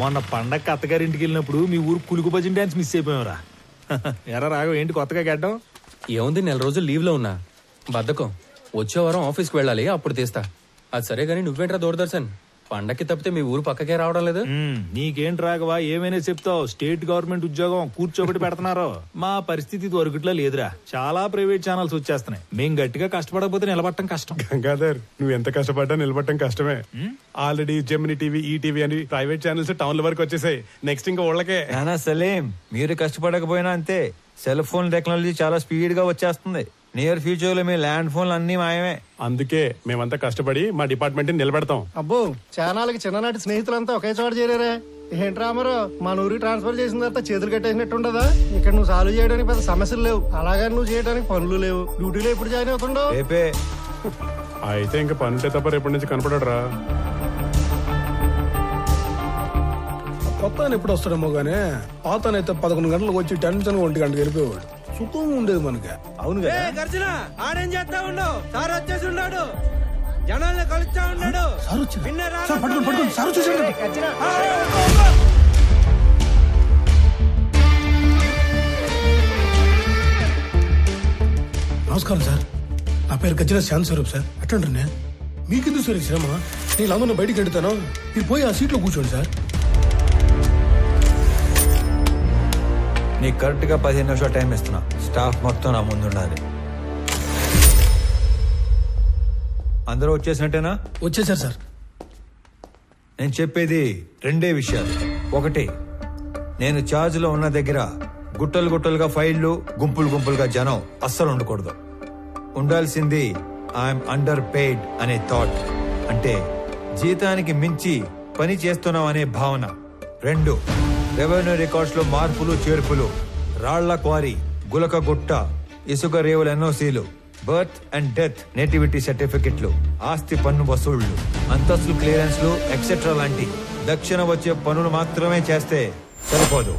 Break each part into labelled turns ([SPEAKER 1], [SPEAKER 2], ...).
[SPEAKER 1] మొన్న పండగ అత్తగారింటికి వెళ్ళినప్పుడు మీ ఊరు కులుకు భజన డాన్స్ మిస్ అయిపోయావురా. ఎరా రాఘవ, ఏంటి కొత్తగా గడ్డం?
[SPEAKER 2] ఏముంది, 4 రోజులు లీవ్ లో ఉన్నా. బద్ధకం. వచ్చే వారం ఆఫీస్కి వెళ్ళాలి, అప్పుడు తీస్తా. అది సరే గానీ నువ్వేంట్రా దూరదర్శన్, పండక్కి తప్పితే మీ ఊరు పక్కకే రావడం లేదు?
[SPEAKER 1] నీకేంటి రాఘవా, ఏమైనా చెప్తావు? స్టేట్ గవర్నమెంట్ ఉద్యోగం కూర్చోబెట్టి పెడుతున్నారు. మా పరిస్థితి దొరకట్లా లేదురా. చాలా ప్రైవేట్ ఛానల్స్ వచ్చేస్తున్నాయి. మేం గట్టిగా కష్టపడకపోతే నిలబడటం కష్టం.
[SPEAKER 3] గంగాధర్, నువ్వు ఎంత కష్టపడ్డా నిలబడటం కష్టమే. ఆల్రెడీ జెమిని టీవీ, ఈటీవీ అని ప్రైవేట్ ఛానల్స్ టౌన్ల వరకు వచ్చేసాయి. నెక్స్ట్ ఇంకా ఊళ్ళకే.
[SPEAKER 4] నానా సలీం, మీరు కష్టపడకపోయినా అంతే. సెల్ ఫోన్ టెక్నాలజీ చాలా స్పీడ్ గా వచ్చేస్తుంది. నియర్ ఫ్యూచర్ లో మీ ల్యాండ్ ఫోన్లు అన్ని మాయమే.
[SPEAKER 3] అందుకే మేమంతా కష్టపడి మా డిపార్ట్మెంట్ నిలబెడతాం.
[SPEAKER 5] అబ్బో, చానాలకి చిన్ననాటి స్నేహితులంతా ఒకే చోట చేరారే. ఏంట్రా అమరు, మన ఊరికి ట్రాన్స్ఫర్ చేసిన తర్వాత చేతులు కట్టేసినట్టు ఉండదా? ఇక్కడ నువ్వు సాల్వ్ చేయడానికి పెద్ద సమస్యలు లేవు, అలాగని నువ్వు చేయడానికి పనులు లేవు. డ్యూటీలో ఎప్పుడు జాయిన్ అవుతుండవు?
[SPEAKER 4] రేపే.
[SPEAKER 3] అయితే ఇంకా పని ఉంటే తప్ప రేపటి నుంచి కనపడరా.
[SPEAKER 6] కొత్త ఆయన ఎప్పుడు వస్తాడేమో గానీ పాతనైతే 11 గంటలకు వచ్చి టెన్షన్ 1 గంటకు వెళ్ళిపోయాడు. సుఖంగా ఉండేది మనకి.
[SPEAKER 4] అవును
[SPEAKER 7] గర్జన ఆడేం చేస్తా ఉండవు, సార్ వచ్చేసి ఉన్నాడు, జనాల్ని కలుస్తా ఉన్నాడు.
[SPEAKER 6] నమస్కారం సార్, నా పేరు గజ్జల శాంత్ స్వరూప్ సార్. ఎట్లంటే మీకెందుకు సార్ శ్రమ? నేను అందరిని బయటికి వెళ్తాను, మీరు పోయి ఆ సీట్లో కూర్చోండి సార్.
[SPEAKER 4] నీకు కరెక్ట్ గా 15 నిమిషాలు టైం ఇస్తున్నా. స్టాఫ్ మొత్తం నా ముందు ఉండాలి. అందరూ వచ్చేసినట్టేనా?
[SPEAKER 6] వచ్చేసారు సార్.
[SPEAKER 4] నేను చెప్పేది 2 విషయాలు. ఒకటి, నేను ఛార్జ్ లో ఉన్న దగ్గర గుట్టలు గుట్టలుగా ఫైళ్లు, గుంపులు గుంపులుగా జనం అస్సలు ఉండకూడదు. ఉండాల్సింది ఐఎమ్ అండర్ పెయిడ్ అనే థాట్, అంటే జీతానికి మించి పని చేస్తున్నాం అనే భావన. 2, రెవెన్యూ రికార్డ్స్ లో మార్పులు చేర్పులు, రాళ్ల క్వారీ, గులక గుట్ట, ఇసుక రేవుల ఎన్ఓసీలు, బర్త్ అండ్ డెత్ నేటివిటీ సర్టిఫికెట్లు, ఆస్తి పన్ను వసూళ్లు, అంతస్తులు క్లియరెన్స్లు ఎక్సెట్రా లాంటి దక్షిణ వచ్చే పనులు మాత్రమే చేస్తే సరిపోదు.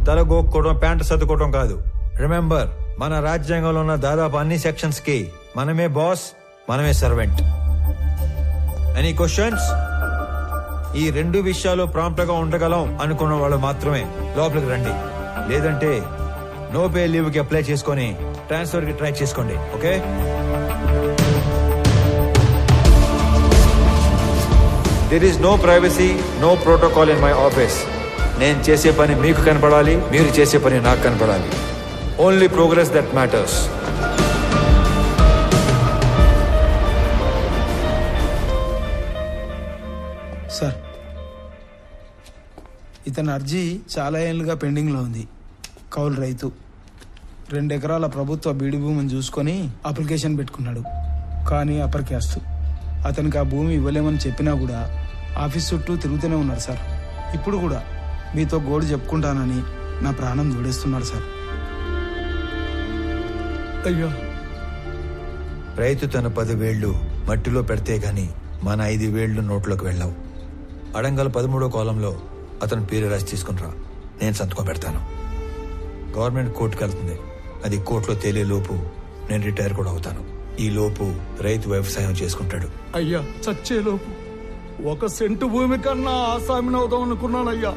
[SPEAKER 4] తలగోక్కోవడం, ప్యాంటు సర్దుకోవడం కాదు. రిమెంబర్, మన రాజ్యాంగంలో ఉన్న దాదాపు అన్ని సెక్షన్స్ కి మనమే బాస్, మనమే సర్వెంట్. Any questions? ఈ 2 విషయాలు ప్రాంప్ట్ గా ఉండగలం అనుకున్న వాళ్ళు మాత్రమే లోపలికి రండి. లేదంటే నో పే లీవ్ కి అప్లై చేసుకొని ట్రాన్స్ఫర్ కి ట్రై చేసుకోండి. Okay? There is no privacy, no protocol in my office. నేను చేసే పని మీకు కనపడాలి, మీరు చేసే పని నాకు కనపడాలి. Only progress that matters.
[SPEAKER 6] Sir, ఇతని అర్జీ చాలా ఏళ్ళుగా పెండింగ్లో ఉంది. కౌలు రైతు, 2 ఎకరాల ప్రభుత్వ బీడి భూమిని చూసుకొని అప్లికేషన్ పెట్టుకున్నాడు. కానీ అప్పటికేస్తూ అతనికి ఆ భూమి ఇవ్వలేమని చెప్పినా కూడా ఆఫీస్ చుట్టూ తిరుగుతూనే ఉన్నాడు సార్. ఇప్పుడు కూడా మీతో గోడు చెప్పుకుంటానని నా ప్రాణం దూడేస్తున్నాడు సార్.
[SPEAKER 4] అయ్యో, రైతు తన 10 వేళ్లు మట్టిలో పెడితే గాని మన 5 వేళ్లు నోట్లోకి వెళ్ళావు. అడంగల్ 13వ కాలంలో అతను పేరు రాసి తీసుకునిరా, నేను సంతకం పెడతాను. గవర్నమెంట్ కోర్టుకు వెళ్తుంది. అది కోర్టులో తేలే లోపు నేను రిటైర్ కూడా అవుతాను. ఈ లోపు రైతు వ్యవసాయం చేసుకుంటాడు.
[SPEAKER 6] అయ్యా, చచ్చేలోపు 1 సెంటు భూమి కన్నా ఆసామిని అవుదాం అనుకున్నానయ్యా.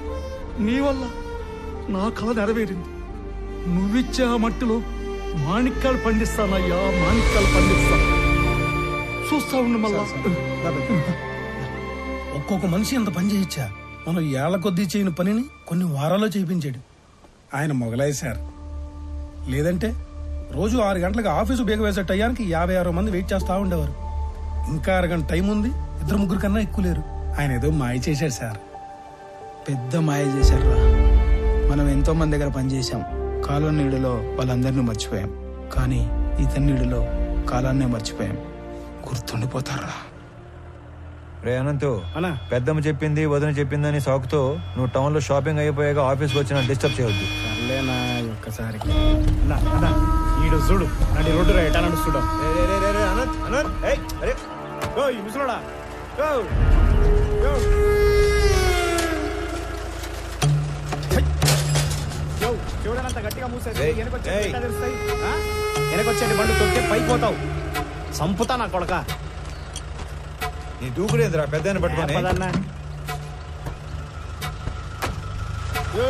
[SPEAKER 6] నీ వల్ల నా కళ నెరవేరింది. నువ్విచ్చే ఆ మట్టిలో మాణిక్యాలు పండిస్తానయ్యా, మాణిక్యాలు పండిస్తాను. చూస్తా ఉండు మళ్ళా. ఒక్కొక్క మనిషి ఎంత పని చేయొచ్చా? మనం ఏళ్ల కొద్దీ చేయని పనిని కొన్ని వారాల్లో చేయించాడు. ఆయన మొగలాయి సార్. లేదంటే రోజు 6 గంటలకు ఆఫీసు బేగ వేసే టయానికి 56 మంది వెయిట్ చేస్తా ఉండేవారు. ఇంకా 1 గంట టైం ఉంది, 2-3 కన్నా ఎక్కువ లేరు. ఆయన ఏదో మాయ చేశాడు సార్. పెద్ద మాయ చేశారా. మనం ఎంతో మంది దగ్గర పనిచేశాం. కాలం నీడలో వాళ్ళందరినీ మర్చిపోయాం. కానీ ఇతని నీడలో కాలాన్నే మర్చిపోయాం. గుర్తుండిపోతారా?
[SPEAKER 4] రే అనంతు, పెద్దమ్మ చెప్పింది, వదిన చెప్పిందని సాకుతో నువ్వు టౌన్ లో షాపింగ్ అయిపోయాక ఆఫీస్కి వచ్చిన డిస్టర్బ్ చేయొద్దు.
[SPEAKER 5] ఒక్కసారి
[SPEAKER 1] చూడు, నడి రోడ్డు రైట్ నడుస్తుడా.
[SPEAKER 7] చూడనంత గట్టిగా మూసేది వెనకొచ్చేది బండు తొక్కే పైపోతావు. సంపుతా నా కొడక.
[SPEAKER 4] నీ దూకుడేంద్రా పెద్ద పట్టుకొని.
[SPEAKER 8] ఇంత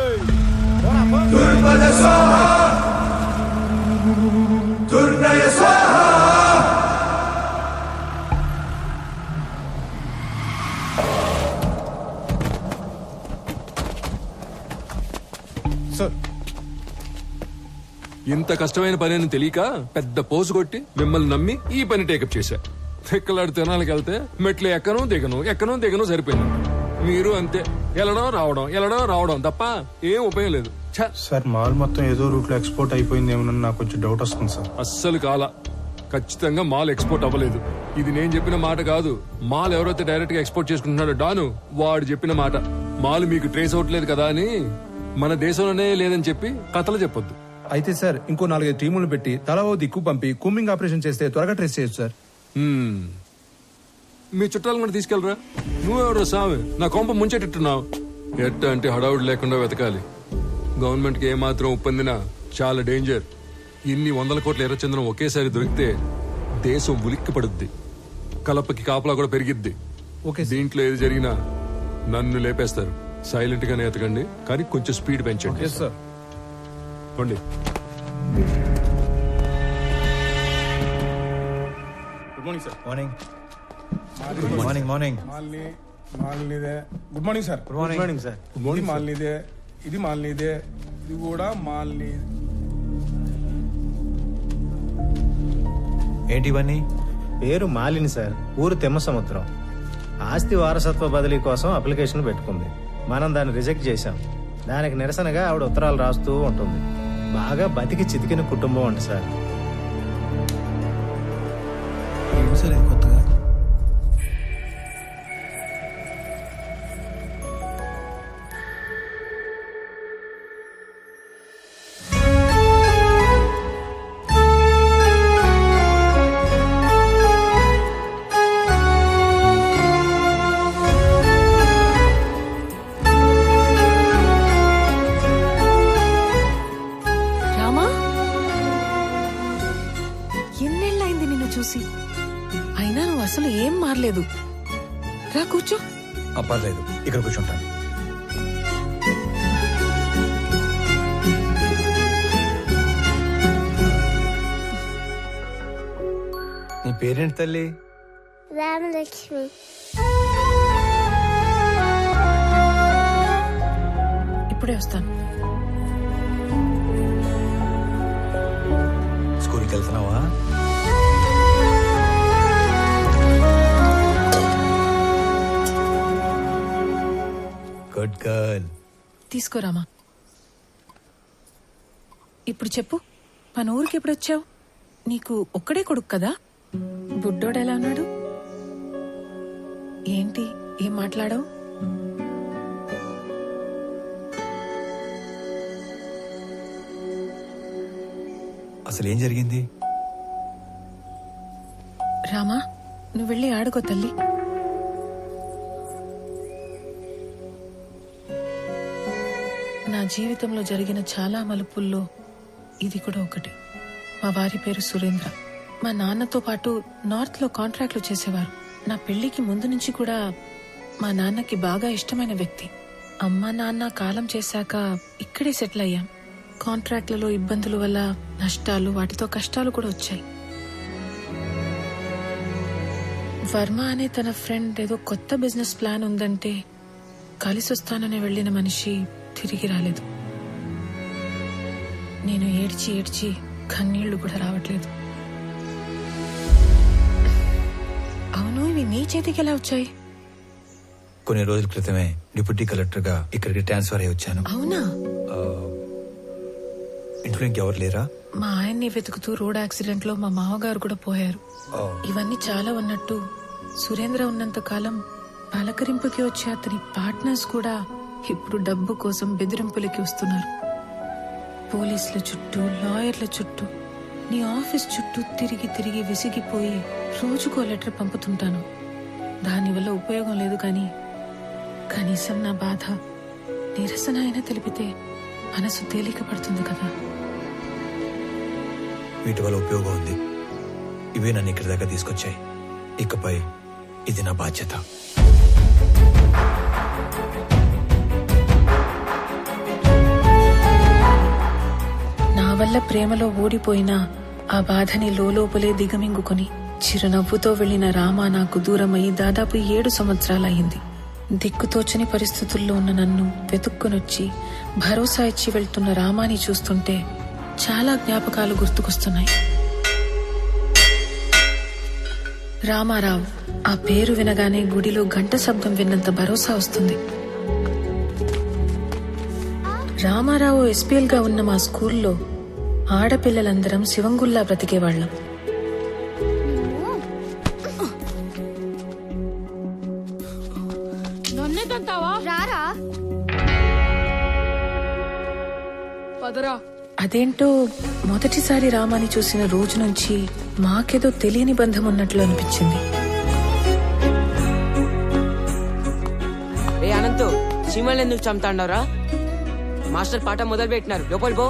[SPEAKER 8] కష్టమైన పని అని తెలియక పెద్ద పోసు కొట్టి మిమ్మల్ని నమ్మి ఈ పని టేకప్ చేశా. ఎక్కలాడు తినాలకి వెళ్తే మెట్లు ఎక్కను దిగను సరిపోయింది. మీరు అంతే, వెళ్ళడం రావడం తప్ప ఏం ఉపయోగం లేదు. ఛ!
[SPEAKER 9] సార్ మాల్ మొత్తం ఏదో రూట్ లో ఎక్స్పోర్ట్ అయిపోయిందేమో నాకు కొంచెం డౌట్ వస్తుంది సార్.
[SPEAKER 8] అస్సలు కాల, ఖచ్చితంగా మాల్ ఎక్స్పోర్ట్ అవ్వలేదు. ఇది నేను చెప్పిన మాట కాదు. మాల్ ఎవరైతే డైరెక్ట్ గా ఎక్స్పోర్ట్ చేసుకుంటున్నాడో డాను, వాడు చెప్పిన మాట. మాల్ మీకు ట్రేస్ అవట్లేదు కదా అని మన దేశంలోనే లేదని చెప్పి కథలు చెప్పొద్దు.
[SPEAKER 9] అయితే సార్ ఇంకో 4-5 టీములు పెట్టి తలా ఓ దిక్కు పంపి కూంబింగ్ ఆపరేషన్ చేస్తే త్వరగా ట్రేస్ చేయొచ్చు సార్.
[SPEAKER 8] మీ చుట్టాలు కూడా తీసుకెళ్ళరా. నువ్వెవరో సామి నా కొంప ముంచెట్టున్నావు. ఎట్ట అంటే హడావుడి లేకుండా వెతకాలి. గవర్నమెంట్ కి ఏమాత్రం ఒప్పందినా చాలా డేంజర్. ఇన్ని 100 కోట్ల ఎర్రచందనం ఒకేసారి దొరికితే దేశం ఉలిక్కి పడుద్ది. కలపకి కాపలా కూడా పెరిగిద్ది. దీంట్లో ఏది జరిగినా నన్ను లేపేస్తారు. సైలెంట్ గానే ఎతకండి, కానీ కొంచెం స్పీడ్ పెంచండి. పోండి.
[SPEAKER 9] Good morning sir.
[SPEAKER 4] మార్నింగ్
[SPEAKER 6] మాల్నీదే. Good morning sir.
[SPEAKER 4] Good morning sir.
[SPEAKER 6] ఇది మాల్నీదే, ఇది మాల్నీదే, ఇది కూడా మాల్నీ.
[SPEAKER 4] ఏంటి ఇవన్నీ?
[SPEAKER 5] పేరు మాలిని సార్, ఊరు తిమ్మసముద్రం. ఆస్తి వారసత్వ బదిలీ కోసం అప్లికేషన్ పెట్టుకుంది. మనం దాన్ని రిజెక్ట్ చేశాం. దానికి నిరసనగా ఆవిడ ఉత్తరాలు రాస్తూ ఉంటుంది. బాగా బతికి చితికిన కుటుంబం అంట సార్.
[SPEAKER 6] ఏంటి సార్ ఇది కొత్తగా?
[SPEAKER 10] అయినా నువ్వు అసలు ఏం మారలేదు. రా కూర్చో.
[SPEAKER 4] పర్లేదు, ఇక్కడ కూర్చుంటాను. నీ పేరేంటి తల్లి?
[SPEAKER 11] రామలక్ష్మి.
[SPEAKER 10] ఇప్పుడే వస్తాను.
[SPEAKER 4] స్కూల్కి వెళ్తున్నావా? Good girl.
[SPEAKER 10] తీసుకోరామా. ఇప్పుడు చెప్పు, మన ఊరికి ఎప్పుడు వచ్చావు? నీకు ఒక్కడే కొడుకు కదా? బుడ్డోడు ఎలా ఉన్నాడు? ఏంటి ఏం మాట్లాడావు?
[SPEAKER 4] అసలు ఏం జరిగింది?
[SPEAKER 10] రామా, నువ్వు వెళ్ళి ఆడుకో తల్లి. నా జీవితంలో జరిగిన చాలా మలుపుల్లో ఇది కూడా ఒకటి. మా వారి పేరు సురేంద్ర. మా నాన్నతో పాటు నార్త్ లో కాంట్రాక్ట్లు చేసేవారు. నా పెళ్లికి ముందు నుంచి కూడా మా నాన్నకి బాగా ఇష్టమైన వ్యక్తి. అమ్మ నాన్న కాలం చేశాక ఇక్కడే సెటిల్ అయ్యాం. కాంట్రాక్ట్లలో ఇబ్బందుల వల్ల నష్టాలు, వాటితో కష్టాలు కూడా వచ్చాయి. వర్మ అనే తన ఫ్రెండ్ ఏదో కొత్త బిజినెస్ ప్లాన్ ఉందంటే కలిసి వస్తానని వెళ్లిన మనిషి తిరిగి రాలేదు. నేను ఏడ్చి ఏడ్చి కన్నీళ్లు కూడా రావట్లేదు. అవును, ఇవి నీ చేతికి ఎలా వచ్చాయి?
[SPEAKER 4] కొన్ని రోజుల క్రితమే డిప్యూటీ కలెక్టర్ గా ఇక్కడికి ట్రాన్స్ఫర్ అయ్యి వచ్చాను.
[SPEAKER 10] అవునా?
[SPEAKER 4] ఇంట్లో ఇంకెవరు లేరా?
[SPEAKER 10] మా ఆయన్ని వెతుకుతూ రోడ్ యాక్సిడెంట్ లో మా మామగారు కూడా పోయారు. ఇవన్నీ చాలా ఉన్నట్టు సురేంద్ర ఉన్నంత కాలం పలకరింపుకి వచ్చే అతని పార్ట్నర్స్ కూడా ఇప్పుడు డబ్బు కోసం బెదిరింపులకి వస్తున్నారు. పోలీసుల చుట్టూ, లాయర్ల చుట్టూ, నీ ఆఫీస్ చుట్టూ తిరిగి తిరిగి విసిగిపోయి రోజుకో లెటర్ పంపుతుంటాను. దానివల్ల ఉపయోగం లేదు, కానీ కనీసం నా బాధ, నిరసన అయినా తెలిపితే మనసు తేలిక పడుతుంది కదా.
[SPEAKER 4] వీటి వల్ల ఉపయోగం ఉంది. ఇవే నన్ను ఇక్కడి దాకా తీసుకొచ్చాయి. ఇకపై ఇది నా బాధ్యత.
[SPEAKER 10] వల్ల ప్రేమలో ఓడిపోయినా ఆ బాధని లోపలే దిగమింగుకొని చిరునవ్వుతో వెళ్లిన రామ నాకు దూరమై దాదాపు 7 సంవత్సరాలయ్యింది. దిక్కుతోచని పరిస్థితుల్లో ఉన్న నన్ను వెతుక్కొనొచ్చి భరోసా ఇచ్చి వెళ్తున్న రామాని చూస్తుంటే చాలా జ్ఞాపకాలు గుర్తుకొస్తున్నాయి. రామారావు, ఆ పేరు వినగానే గుడిలో గంట శబ్దం విన్నంత భరోసా వస్తుంది. రామారావు ఎస్పీఎల్ గా ఉన్న మా స్కూల్లో ఆడపిల్లలందరం శివంగుల్లా బ్రతికేవాళ్లం. అదేంటో మొదటిసారి రామాని చూసిన రోజు నుంచి మాకేదో తెలియని బంధం ఉన్నట్లు అనిపించింది.
[SPEAKER 12] అనంతు చీమల్ని ఎందుకు చంపుతాండవరా? మాస్టర్ పాఠం మొదలు పెట్టినారు, లోపలి పో.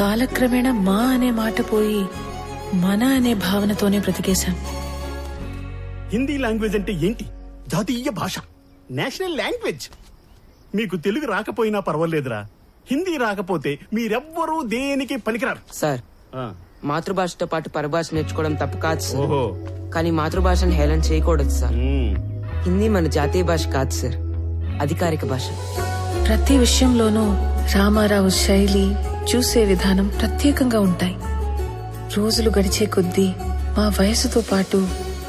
[SPEAKER 10] కాలక్రమేణా మా అనే మాట పోయి మన అనే భావనతోనే బ్రతికేశాం.
[SPEAKER 13] హిందీ లాంగ్వేజ్ అంటే ఏంటి? జాతీయ భాష, నేషనల్ లాంగ్వేజ్. మీకు తెలుగు రాకపోయినా పర్వాలేదురా, హిందీ రాకపోతే మీరెవ్వరూ దేనికి పనికిరారు.
[SPEAKER 12] సార్, మాతృభాషతో పాటు పరభాష నేర్చుకోవడం తప్పు కాదు సార్, కానీ మాతృభాషను హేళన చేయకూడదు సార్. హిందీ మన జాతీయ భాష కాదు సార్, అధికారిక భాష.
[SPEAKER 10] ప్రతి విషయంలోనూ రామారావు శైలి, చూసే విధానం ప్రత్యేకంగా ఉంటాయి. రోజులు గడిచే కొద్దీ మా వయసుతో పాటు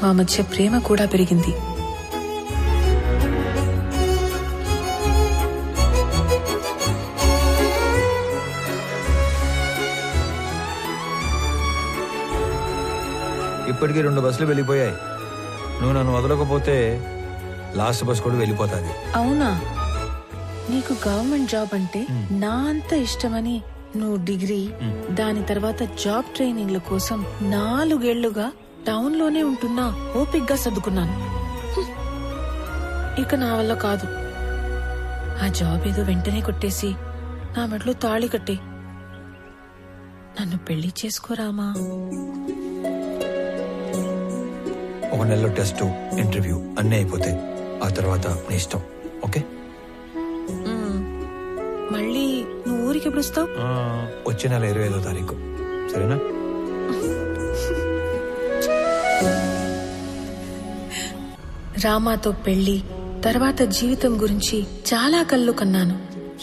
[SPEAKER 10] మా మధ్య ప్రేమ కూడా పెరిగింది.
[SPEAKER 4] ఇప్పటికీ 2 బస్సులు వెళ్ళిపోయాయి. నువ్వు నన్ను వదలకపోతే లాస్ట్ బస్ కూడా వెళ్ళిపోతాది.
[SPEAKER 10] అవునా? నీకు గవర్నమెంట్ జాబ్ అంటే నా అంత ఇష్టమని నువ్వు డిగ్రీ, దాని తర్వాత జాబ్ ట్రైనింగ్ల కోసం 4 ఏళ్లుగా టౌన్ లోనే ఉంటున్నా ఓపిగ్గా సర్దుకున్నాను. ఇక నా వల్ల కాదు. ఆ జాబ్ ఏదో వెంటనే కొట్టేసి నా మెడలో తాళి కట్టి నన్ను పెళ్లి చేసుకోరామా.
[SPEAKER 4] 1 నెలలో టెస్ట్, ఇంటర్వ్యూ అన్నీ అయిపోతాయి. ఆ తర్వాత నీ ఇష్టం. ఓకే?
[SPEAKER 10] మళ్ళీ నువ్వు ఊరికి ఎప్పుడు వస్తావు?
[SPEAKER 4] వచ్చే నెల 25వ తారీఖు. సరేనా?
[SPEAKER 10] రామాతో పెళ్లి తర్వాత జీవితం గురించి చాలా కళ్ళు కన్నాను.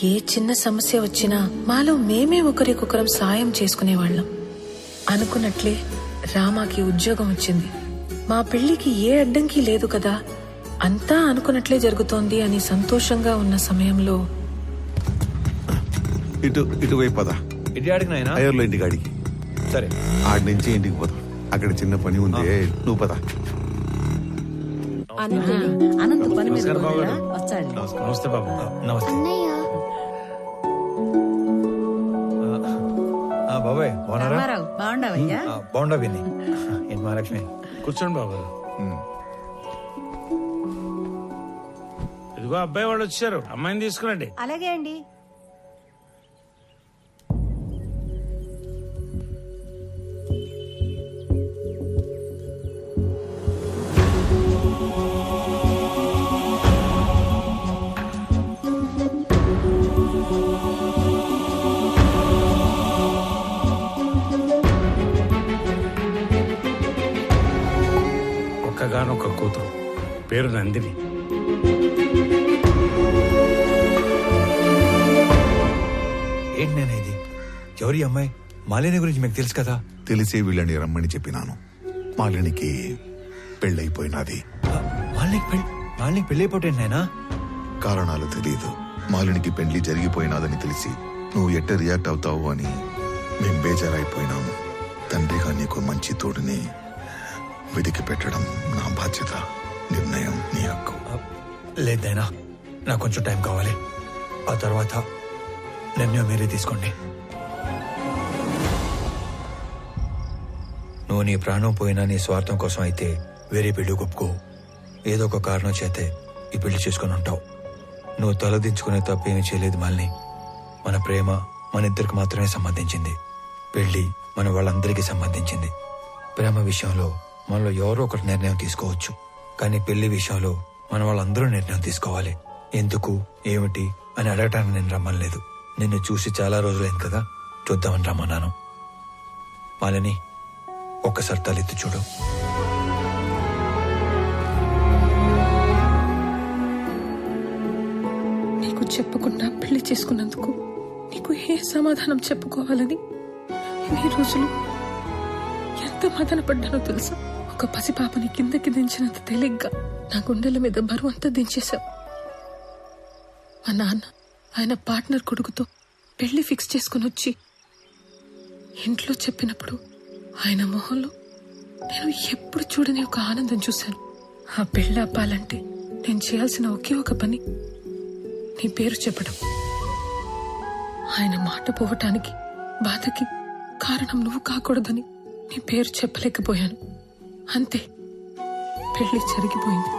[SPEAKER 10] ఏ చిన్న సమస్య వచ్చినా మాలో మేమే ఒకరికొకరం సాయం చేసుకునేవాళ్లం. అనుకున్నట్లే రామాకి ఉద్యోగం వచ్చింది. మా పెళ్లికి ఏ అడ్డంకి లేదు కదా, అంతా అనుకున్నట్లే జరుగుతోంది అని సంతోషంగా ఉన్న సమయంలో
[SPEAKER 14] ఇటువైపు పద. అయ్యర్లో ఇంటికి ఆడికి.
[SPEAKER 4] సరే,
[SPEAKER 14] ఆడి నుంచి ఇంటికి పోదాం. అక్కడ చిన్న పని ఉంది, నువ్వు పద.
[SPEAKER 4] నమస్తే బాబు. నమస్తే బాబాయ్. బాగున్నారా? బాగుండా విని. ఏంటి మహాలక్ష్మి?
[SPEAKER 6] కూర్చోండి బాబు. ఇదిగో అబ్బాయి వాళ్ళు వచ్చారు, అమ్మాయిని తీసుకురండి.
[SPEAKER 15] అలాగే అండి.
[SPEAKER 6] ఒక్కగానొక్క కూతురు, పేరు నందిని.
[SPEAKER 4] ఏంటి నేను ఇది? ఎవరి అమ్మాయి? మాలిని గురించి మీకు తెలుసు కదా?
[SPEAKER 14] తెలిసే వీళ్ళని రమ్మని చెప్పినాను. మాలినికి పెళ్ళైపోయినది.
[SPEAKER 4] మాలినికి పెళ్ళైపోయింది నాయనా?
[SPEAKER 14] కారణాలు తెలియదు. మాలినికి పెళ్లి జరిగిపోయినాదని తెలిసి నువ్వు ఎట్ట రియాక్ట్ అవుతావు అని మేం బేజారైపోయినాము. తండ్రిగా నీకు మంచి తోడుని వెతికి పెట్టడం నా బాధ్యత. నిర్ణయం నీ హక్కు.
[SPEAKER 4] లేదైనా నాకు కొంచెం టైం కావాలి. ఆ తర్వాత నిర్ణయం మీరే తీసుకోండి. నువ్వు నీ ప్రాణం పోయినా నీ స్వార్థం కోసం అయితే వేరే పెళ్లి ఒప్పుకో. ఏదో ఒక కారణం చేతే ఈ పెళ్లి చేసుకుని ఉంటావు. నువ్వు తలదించుకునే తప్పేమీ చేయలేదు మాలిని. మన ప్రేమ మన ఇద్దరికి మాత్రమే సంబంధించింది. పెళ్లి మన వాళ్ళందరికీ సంబంధించింది. ప్రేమ విషయంలో మనలో ఎవరో ఒకరు నిర్ణయం తీసుకోవచ్చు, కానీ పెళ్లి విషయంలో మన వాళ్ళందరూ నిర్ణయం తీసుకోవాలి. ఎందుకు, ఏమిటి అని అడగటానికి నేను రమ్మలేదు. నిన్ను చూసి చాలా రోజులైంది కదా, చూద్దామని రమ్మన్నాను. మాలిని, ఒక్కసారి తలెత్తి చూడు.
[SPEAKER 10] నీకు చెప్పకుండా పెళ్లి చేసుకున్నందుకు నీకు ఏ సమాధానం చెప్పుకోవాలని ఇన్ని రోజులు ఎంత మదన పడ్డానో తెలుసా? ఒక పసిపాపని కిందకి దించినంత తేలిగ్గా నా గుండెల మీద బరువు అంతా దించేశావు. మా నాన్న ఆయన పార్ట్నర్ కొడుకుతో పెళ్లి ఫిక్స్ చేసుకుని వచ్చి ఇంట్లో చెప్పినప్పుడు ఆయన మొహంలో నేను ఎప్పుడు చూడని ఒక ఆనందం చూశాను. ఆ పెళ్లి అప్పాలంటే నేను చేయాల్సిన ఒకే ఒక పని నీ పేరు చెప్పడం. ఆయన మాట పోవటానికి బాధకి కారణం నువ్వు కాకూడదని నీ పేరు చెప్పలేకపోయాను. అంతే, పెళ్లి జరిగిపోయింది.